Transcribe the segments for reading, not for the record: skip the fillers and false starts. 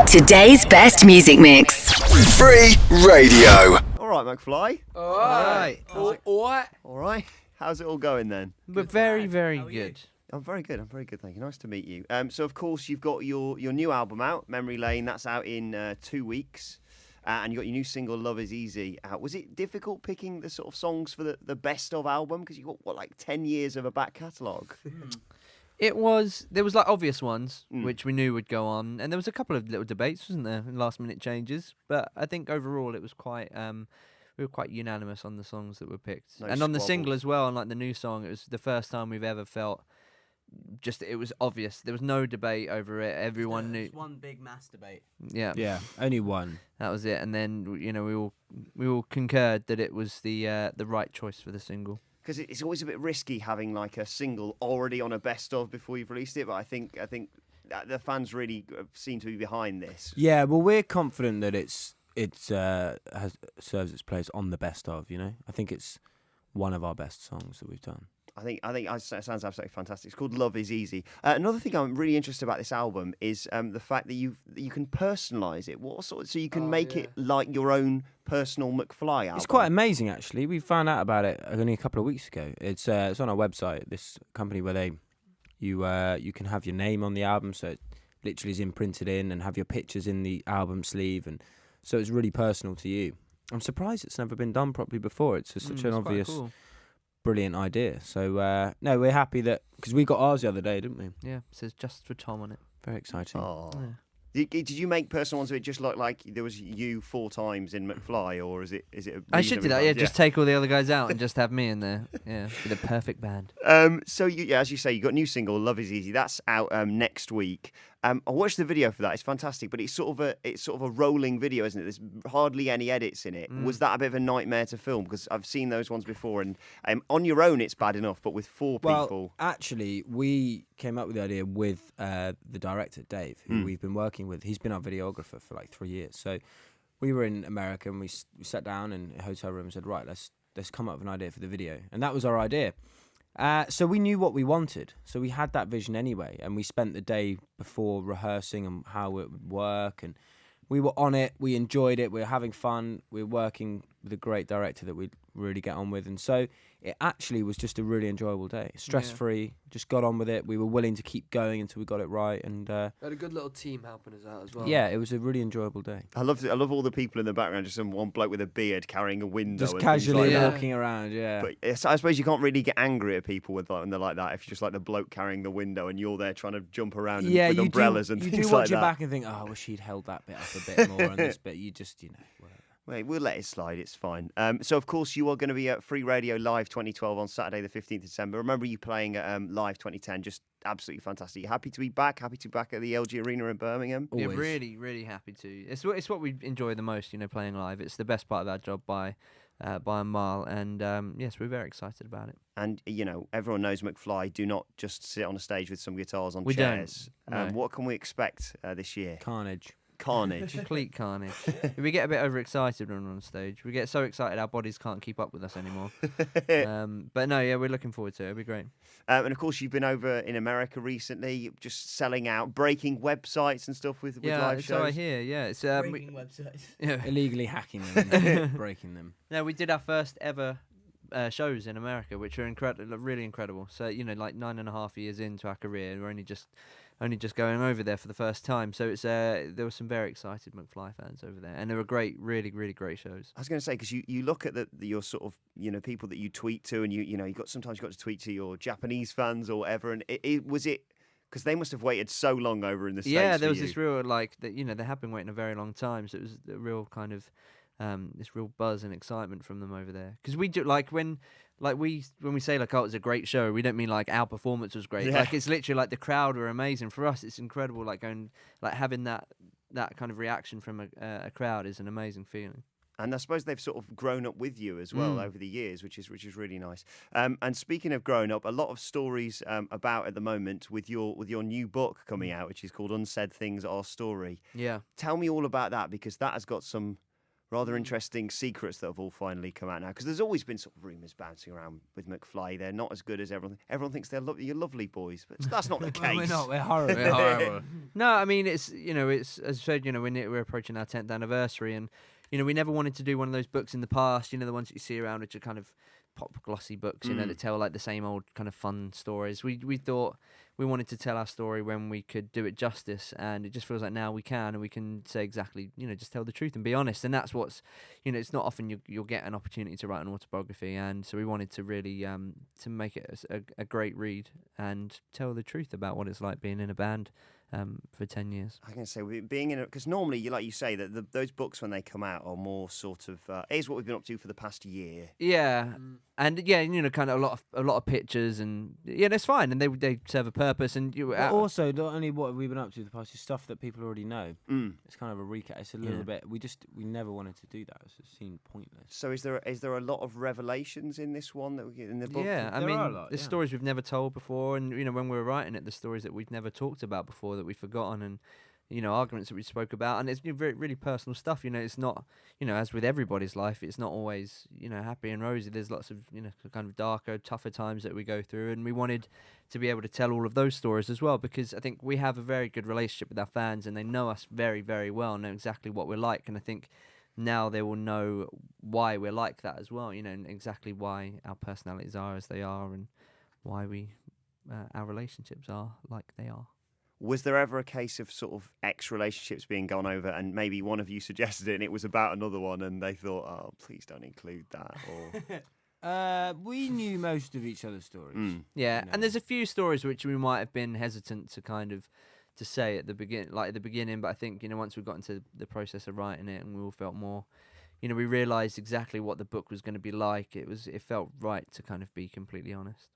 Today's best music mix. Free radio. All right, Mcfly. All right. All right. How's it all going then? We're very, very good. I'm very good. Thank you. Nice to meet you. So of course you've got your new album out, Memory Lane. That's out in 2 weeks. And you got your new single, Love Is Easy, out. Was it difficult picking the sort of songs for the best of album? Because you got, like 10 years of a back catalogue? There was like obvious ones, which we knew would go on. And there was a couple of little debates, wasn't there? Last minute changes. But I think overall it was quite, we were quite unanimous on the songs that were picked. No and on the squabbles. single as well, and like the new song, it was the first time we've ever felt it was obvious. There was no debate over it. Everyone knew. It's one big mass debate. Yeah, only one. that was it. And then we all concurred that it was the right choice for the single. Because it's always a bit risky having like a single already on a best of before you've released it. But I think that the fans really seem to be behind this. Yeah, well, we're confident that it serves its place on the best of. You know, I think it's one of our best songs that we've done. I think it sounds absolutely fantastic. It's called Love Is Easy. Another thing I'm really interested about this album is the fact that you can personalise it. So you can make it like your own personal Mcfly album. It's quite amazing, actually. We found out about it only a couple of weeks ago. It's on our website. This company where you can have your name on the album, so it literally is imprinted in, and have your pictures in the album sleeve, and so it's really personal to you. I'm surprised it's never been done properly before. It's just such an obvious. Cool. Brilliant idea. So, no, we're happy that... Because we got ours the other day, didn't we? Yeah, it says just for Tom on it. Very exciting. Oh. Yeah. Did you make personal ones of it just like there was you 4 times in Mcfly, or is it? I should do that. Yeah, just take all the other guys out and just have me in there. Yeah, with a perfect band. So as you say, you got a new single, Love Is Easy. That's out next week. I watched the video for that. It's fantastic, but it's sort of a rolling video, isn't it? There's hardly any edits in it. Was that a bit of a nightmare to film? Because I've seen those ones before, and on your own it's bad enough, but with 4 people. Well, actually, we came up with the idea with the director, Dave, who we've been working with. He's been our videographer for like 3 years. So we were in America, and we sat down in a hotel room and said, right, let's come up with an idea for the video. And that was our idea. So we knew what we wanted. So we had that vision anyway. And we spent the day before rehearsing and how it would work. And we were on it. We enjoyed it. We were having fun. We were working with a great director that we'd really get on with. And so it actually was just a really enjoyable day. Stress-free. Just got on with it. We were willing to keep going until we got it right. And We had a good little team helping us out as well. yeah, it was a really enjoyable day. I love all the people in the background. Just some one bloke with a beard carrying a window, Just and things casually like that. walking around, yeah. But I suppose you can't really get angry at people when they're like that. If you're just like the bloke carrying the window and you're there trying to jump around with umbrellas and you things do watch like your that. back and think, oh, I wish he'd held that bit up a bit more on this bit. You just, whatever. Wait, we'll let it slide. It's fine. So, of course, you are going to be at Free Radio Live 2012 on Saturday, the 15th of December. Remember you playing at Live 2010. Just absolutely fantastic. You happy to be back? Happy to be back at the LG Arena in Birmingham? Yeah, Always. really, really happy to. It's what we enjoy the most, playing live. It's the best part of our job by a mile. And yes, we're very excited about it. And, everyone knows Mcfly do not just sit on a stage with some guitars on We chairs. don't, no. What can we expect this year? Carnage. Carnage. Complete carnage. We get a bit overexcited when we're on stage. We get so excited our bodies can't keep up with us anymore. But no, yeah, we're looking forward to it. It'll be great. And of course, you've been over in America recently, just selling out, breaking websites and stuff with live shows. so I hear. Yeah, it's Breaking websites. yeah. Illegally hacking them and breaking them. No, we did our first ever shows in America, which are really incredible. So like 9.5 years into our career, we're only just going over there for the first time. So it's there were some very excited Mcfly fans over there, and they were great, really, really great shows. I was going to say, because you look at your sort of people that you tweet to, and sometimes you got to tweet to your Japanese fans or whatever, and it was because they must have waited so long over in the States. Yeah, there for was you. this real they have been waiting a very long time, so it was a real kind of this real buzz and excitement from them over there. Because we do when we say like, oh, it's a great show, we don't mean like our performance was great. Yeah. Like it's literally like the crowd were amazing. For us, it's incredible. Like having that kind of reaction from a crowd is an amazing feeling. And I suppose they've sort of grown up with you as well over the years, which is really nice. And speaking of growing up, a lot of stories about at the moment with your new book coming out, which is called Unsaid Things, Our Story. Yeah. Tell me all about that, because that has got some rather interesting secrets that have all finally come out now. Because there's always been sort of rumours bouncing around with Mcfly. They're not as good as everyone. Everyone thinks you're lovely boys, but that's not the case. Well, we're not. We're horrible. We're horrible. No, I mean it's it's as I said, we're approaching our 10th anniversary, and we never wanted to do one of those books in the past, the ones that you see around, which are kind of pop glossy books, that tell like the same old kind of fun stories. We thought we wanted to tell our story when we could do it justice, and it just feels like now we can, and we can say exactly, just tell the truth and be honest. And that's what's, it's not often you'll get an opportunity to write an autobiography, and so we wanted to really to make it a great read and tell the truth about what it's like being in a band for 10 years. I can say being in because normally, like you say, that those books when they come out are more sort of here's what we've been up to for the past year. Yeah, and kind of a lot of pictures, and that's fine, and they serve a purpose. And But also, not only what have we been up to for the past year, stuff that people already know. It's kind of a recap. It's a little bit. We never wanted to do that. It seemed pointless. So is there a lot of revelations in this one that we get in the book? Yeah, I There mean, are a lot, there's yeah. stories we've never told before, and when we were writing it, the stories that we'd never talked about before that we've forgotten, and arguments that we spoke about, and it's very really personal stuff. It's not as with everybody's life, it's not always happy and rosy. There's lots of kind of darker, tougher times that we go through, and we wanted to be able to tell all of those stories as well, because I think we have a very good relationship with our fans, and they know us very, very well, know exactly what we're like, and I think now they will know why we're like that as well, and exactly why our personalities are as they are, and why our relationships are like they are. Was there ever a case of sort of ex-relationships being gone over, and maybe one of you suggested it and it was about another one, and they thought, oh, please don't include that? Or We knew most of each other's stories. Yeah, and there's a few stories which we might have been hesitant to kind of to say at the beginning, but I think once we got into the process of writing it, and we all felt more, we realised exactly what the book was going to be like. It felt right to kind of be completely honest.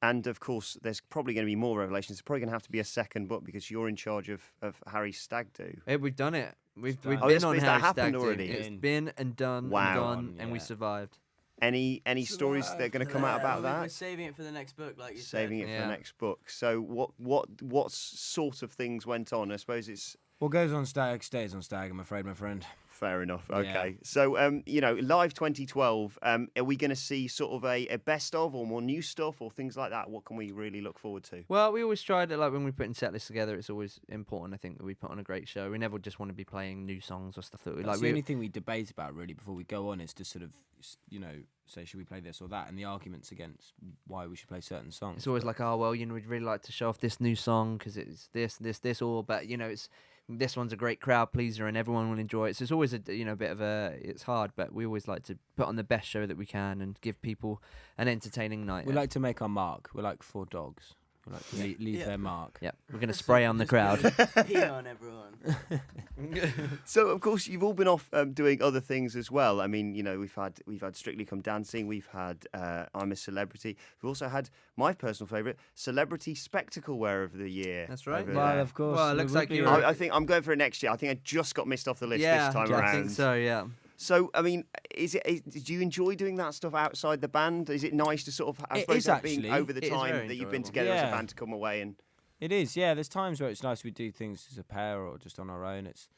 And of course, there's probably going to be more revelations. There's probably going to have to be a second book because you're in charge of Harry's Stag Do. Hey, we've done it. We've done. been Oh, on that Harry's happened Stag Do. already? It's been and done Wow. and gone, and we Yeah. survived. Any stories that are going to come out about We're that? saving it for the next book, like you Saving said. it for the Yeah. next book. So what sort of things went on? I suppose it's What goes on Stag stays on Stag, I'm afraid, my friend. fair enough. Yeah. Okay. So Live 2012. Are we going to see sort of a best of or more new stuff or things like that? What can we really look forward to? Well, we always tried it, like when we put in set lists together, it's always important, I think, that we put on a great show. We never just want to be playing new songs or stuff that we That's like. the only thing we debate about really before we go on is to sort of, say, should we play this or that, and the arguments against why we should play certain songs. It's always like, oh, well, we'd really like to show off this new song because it's this, or, but, it's this one's a great crowd pleaser and everyone will enjoy it. So it's always a bit of it's hard, but we always like to put on the best show that we can and give people an entertaining night. We like to make our mark. We're like 4 dogs. We like to leave their mark. Yeah, we're going to spray on the crowd. Pee on everyone. So of course you've all been off doing other things as well. I mean, we've had Strictly Come Dancing. We've had I'm a Celebrity. We've also had my personal favourite, Celebrity Spectacle Wearer of the Year. That's right. over Well, there. of course. Well, it we looks would like be. you're- I think I'm going for it next year. I think I just got missed off the list this time around. I think so, yeah. So, I mean, do you enjoy doing that stuff outside the band? Is it nice to sort of, I It suppose, is that being actually. over the It is time very that you've been enjoyable. together as a Yeah. band to come away and... It is, yeah. There's times where it's nice we do things as a pair or just on our own. It's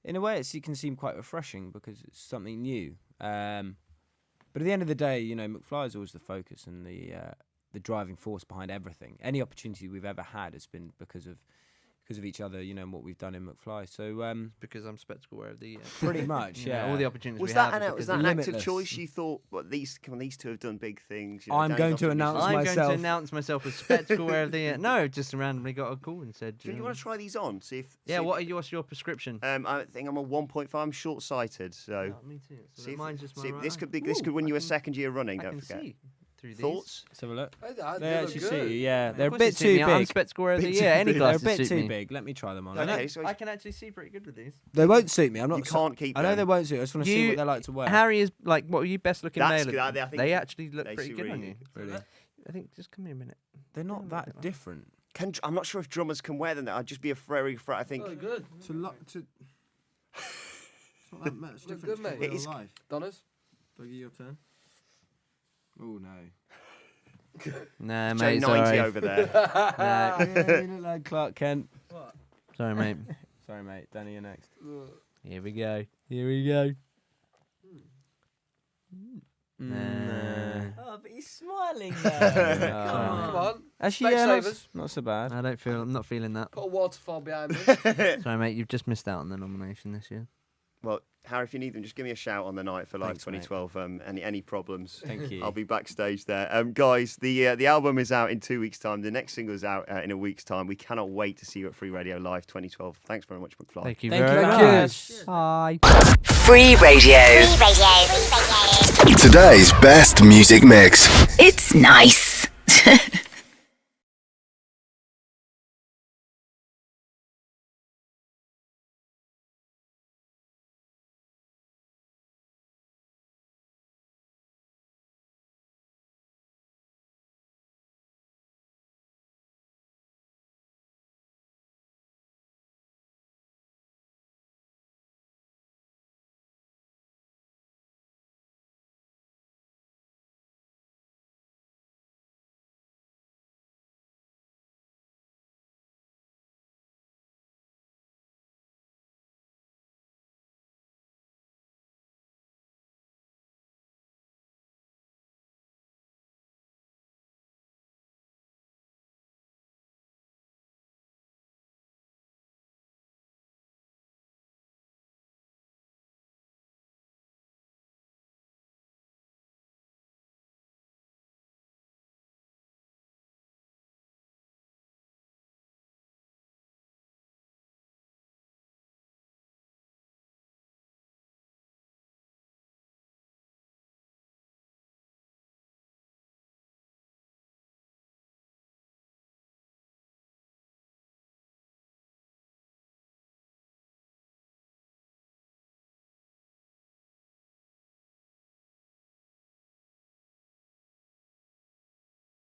in a way it can seem quite refreshing because it's something new. But at the end of the day, Mcfly is always the focus and the driving force behind everything. Any opportunity we've ever had has been because of each other, and what we've done in Mcfly. So Because I'm Spectacle Wearer of the Year. pretty much, yeah. All the opportunities Was we that have. an, are was because that of an act of limitless. choice? You thought, these two have done big things. I'm Danny's going off to do announce music. I'm going myself. to announce myself as Spectacle Wearer of the Year. No, just randomly got a call and said, Do you want to try these on? See if... yeah, see if- what's your prescription? I think I'm a 1.5. I'm short-sighted, so... Oh, me too. So See if- mine's just my see if right this eye. could win Ooh, you I a can- second year running, I don't can forget. see through these. Thoughts? Let's have a look. They They look actually good. suit you, yeah. They're a Of course bit they suit me. too I'm big. Spectacle Wearer of the Bit Year. too Any big. They're a glasses bit suit too me. big. Let me try them on. Okay, so I can actually see pretty good with these. They won't suit me. I'm not. you can't keep I know them. they won't suit. I just want to see You- what they're like to wear. Harry is like, what were you best looking That's male? good. I think They actually look they pretty suit good on really you. Really? I think just come here a minute. They're not that different. I'm not sure if drummers can wear them. I'd just be very afraid. I think... Oh, good. It's not that much Look difference good, to mate. real It is- life. Donners? Dougie, your turn. Oh no. Nah, Joe mate, it's 90 alright. over there. Nah, Yeah, you look like Clark Kent. sorry, mate. Sorry, mate. Danny, you're next. Here we go. Here we go. Oh, but he's smiling there. Come on. Actually, yeah, Specsavers. not so bad. I'm not feeling that. Put a waterfall behind me. Sorry, mate, you've just missed out on the nomination this year. Well, Harry, if you need them, just give me a shout on the night for Live Thanks, mate. 2012. Any problems? Thank you. I'll be backstage there. Guys, the album is out in 2 weeks' time. The next single is out in a week's time. We cannot wait to see you at Free Radio Live 2012. Thanks very much, Mcfly. Thank you Thank very you. much. Bye. Free Radio. Today's best music mix. It's nice.